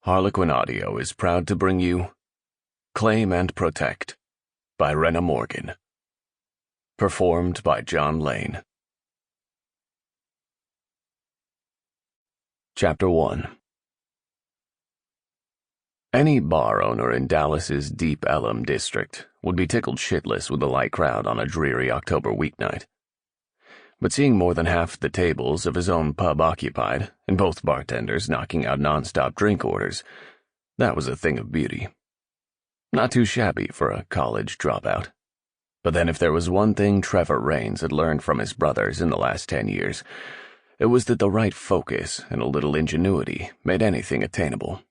HarlequinAudio is proud to bring you Claim and Protect by Rhenna Morgan. Performed by John Lane. Chapter 1. Any bar owner in Dallas's Deep Ellum district would be tickled shitless with a light crowd on a dreary October weeknight. But seeing more than half the tables of his own pub occupied, and both bartenders knocking out non-stop drink orders, that was a thing of beauty. Not too shabby for a college dropout. But then if there was one thing Trevor Raines had learned from his brothers in the last 10 years, it was that the right focus and a little ingenuity made anything attainable.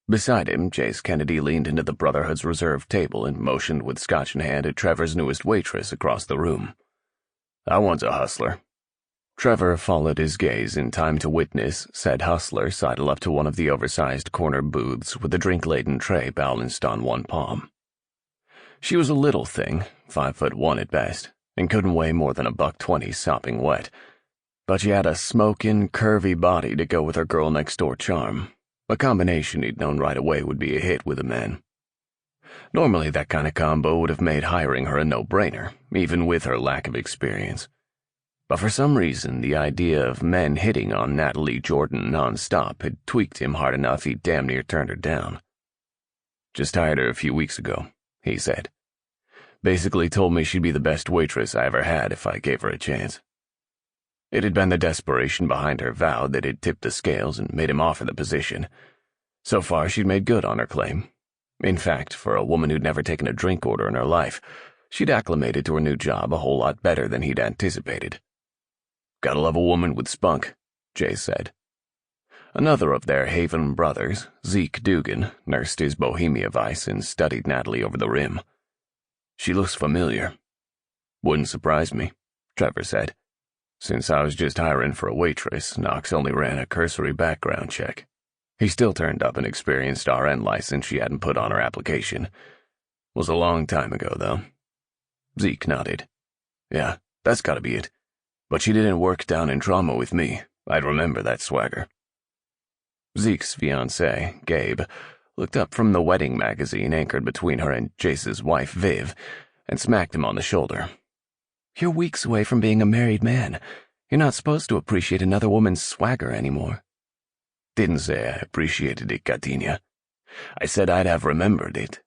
Beside him, Jace Kennedy leaned into the Brotherhood's reserved table and motioned with scotch in hand at Trevor's newest waitress across the room. "That one's a hustler." Trevor followed his gaze in time to witness said hustler sidle up to one of the oversized corner booths with a drink-laden tray balanced on one palm. She was a little thing, 5'1" at best, and couldn't weigh more than $1.20 sopping wet, but she had a smoking, curvy body to go with her girl-next-door charm, a combination he'd known right away would be a hit with a man. Normally, that kind of combo would have made hiring her a no-brainer, even with her lack of experience. But for some reason, the idea of men hitting on Natalie Jordan non-stop had tweaked him hard enough he damn near turned her down. "Just hired her a few weeks ago," he said. "Basically told me she'd be the best waitress I ever had if I gave her a chance." It had been the desperation behind her vow that had tipped the scales and made him offer the position. So far, she'd made good on her claim. In fact, for a woman who'd never taken a drink order in her life, she'd acclimated to her new job a whole lot better than he'd anticipated. "Gotta love a woman with spunk," Jay said. Another of their Haven brothers, Zeke Dugan, nursed his Bohemia vice and studied Natalie over the rim. "She looks familiar." "Wouldn't surprise me," Trevor said. "Since I was just hiring for a waitress, Knox only ran a cursory background check." He still turned up an experienced RN license she hadn't put on her application. Was a long time ago, though. Zeke nodded. "Yeah, that's gotta be it. But she didn't work down in trauma with me. I'd remember that swagger." Zeke's fiancé, Gabe, looked up from the wedding magazine anchored between her and Jace's wife, Viv, and smacked him on the shoulder. "You're weeks away from being a married man. You're not supposed to appreciate another woman's swagger anymore." "Didn't say I appreciated it, Gardenia. I said I'd have remembered it."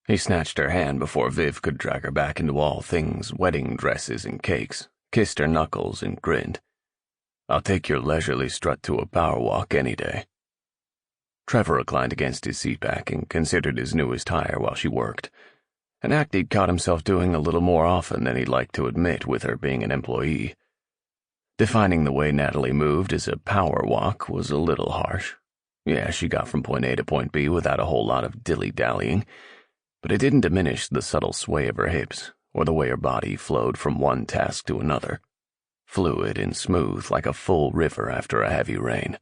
He snatched her hand before Viv could drag her back into all things wedding dresses and cakes, kissed her knuckles and grinned. "I'll take your leisurely strut to a power walk any day." Trevor reclined against his seatback and considered his newest hire while she worked, an act he'd caught himself doing a little more often than he'd like to admit with her being an employee. Defining the way Natalie moved as a power walk was a little harsh. Yeah, she got from point A to point B without a whole lot of dilly-dallying, but it didn't diminish the subtle sway of her hips or the way her body flowed from one task to another, fluid and smooth like a full river after a heavy rain.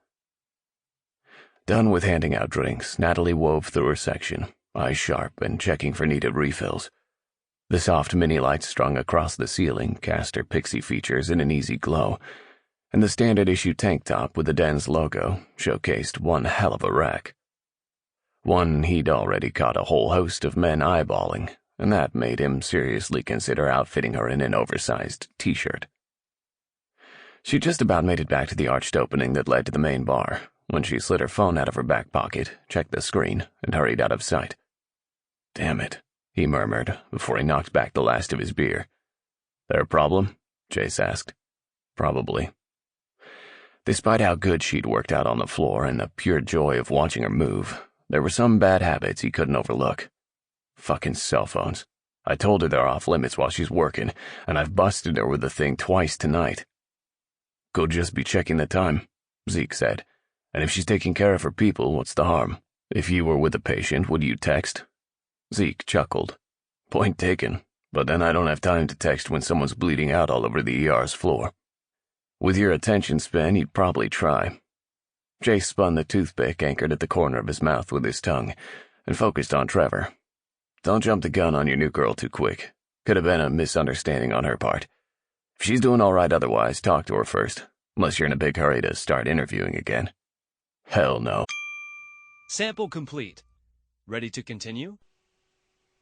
Done with handing out drinks, Natalie wove through her section, eyes sharp and checking for needed refills. The soft mini lights strung across the ceiling cast her pixie features in an easy glow, and the standard issue tank top with the Den's logo showcased one hell of a rack. One he'd already caught a whole host of men eyeballing, and that made him seriously consider outfitting her in an oversized t-shirt. She just about made it back to the arched opening that led to the main bar when she slid her phone out of her back pocket, checked the screen, and hurried out of sight. "Damn it," he murmured before he knocked back the last of his beer. "There a problem?" Jace asked. "Probably." Despite how good she'd worked out on the floor and the pure joy of watching her move, there were some bad habits he couldn't overlook. Fucking cell phones. I told her they're off limits while she's working, and I've busted her with the thing twice tonight. "Could just be checking the time," Zeke said. "And if she's taking care of her people, what's the harm? If you were with a patient, would you text?" Zeke chuckled. "Point taken, but then I don't have time to text when someone's bleeding out all over the ER's floor. With your attention span, you'd probably try." Jay spun the toothpick anchored at the corner of his mouth with his tongue and focused on Trevor. "Don't jump the gun on your new girl too quick. Could have been a misunderstanding on her part. If she's doing all right otherwise, talk to her first, unless you're in a big hurry to start interviewing again." "Hell no." Sample complete. Ready to continue?